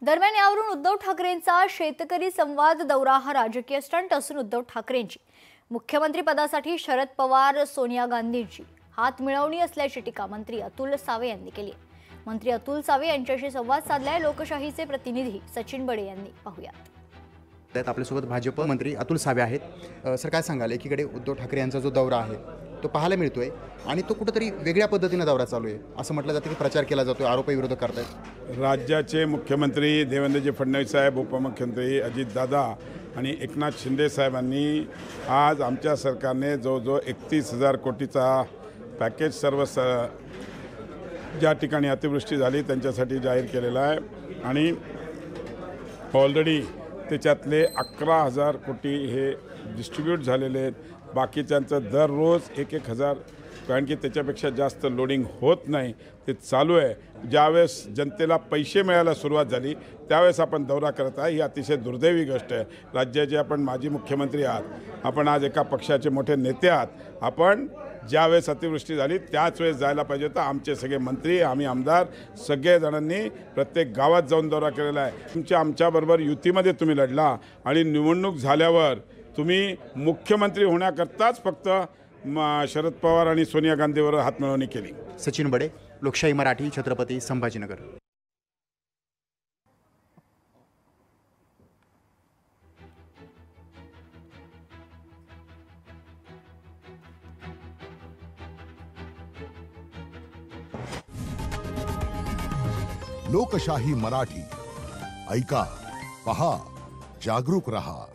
दरम्यान यावरून उद्धव ठाकरेंचा शेतकरी संवाद दौरा हा राजकीय स्टंट असून उद्धव ठाकरेंची मुख्यमंत्री पदासाठी शरद पवार सोनिया गांधींची हात मिळवणी असल्याची टीका मंत्री अतुल सावे यांनी केली आहे। मंत्री अतुल सावे यांच्याशी संवाद साधलाय लोकशाहीचे प्रतिनिधी सचिन बडे यांनी। पाहूयात। त्यात आपल्यासोबत भाजप मंत्री अतुल सावे आहेत। सर, काय सांगाल, एकीकडे उद्धव ठाकरे यांचा जो दौरा आहे तो पाहायला मिळतोय आणि तो कुठेतरी वेगळ्या पद्धतीने दौरा चालू आहे असं म्हटलं जातं की प्रचार केला जातोय, आरोपी विरोधक करतायत। राज्याचे मुख्यमंत्री देवेंद्रजी फडणवीस साहेब, उपमुख्यमंत्री अजितदादा आणि एकनाथ शिंदे साहेबांनी आज आमच्या सरकारने जो 31,000 कोटीचा पॅकेज सर्व ज्या ठिकाणी अतिवृष्टी झाली त्यांच्यासाठी जाहीर केलेला आहे आणि ऑलरेडी त्याच्यातले 11,000 कोटी हे डिस्ट्रीब्यूट झालेले आहेत। बाकीच्यांचं दररोज 1,000 कारण की त्याच्यापेक्षा जास्त लोडिंग होत नाही, ते चालू आहे। ज्यावेळेस जनतेला पैसे मिळायला सुरुवात झाली त्यावेळेस आपण दौरा करत आहे, ही अतिशय दुर्दैवी गोष्ट आहे। राज्याचे आपण माजी मुख्यमंत्री आहात, आपण आज एका पक्षाचे मोठे नेते आहात, आपण ज्यावेळेस अतिवृष्टी झाली त्याच वेळेस जायला पाहिजे होतं। आमचे सगळे मंत्री, आम्ही आमदार सगळेजणांनी प्रत्येक गावात जाऊन दौरा केलेला आहे। आमच्याबरोबर युतीमध्ये तुम्ही लढला आणि निवडणूक झाल्यावर तुम्ही मुख्यमंत्री होण्याकरताच फक्त शरद पवार आणि सोनिया गांधीवर हातमिळवणी केली। सचिन बडे, लोकशाही मराठी, छत्रपती संभाजीनगर। लोकशाही मराठी, ऐका, पहा, जागरूक रहा।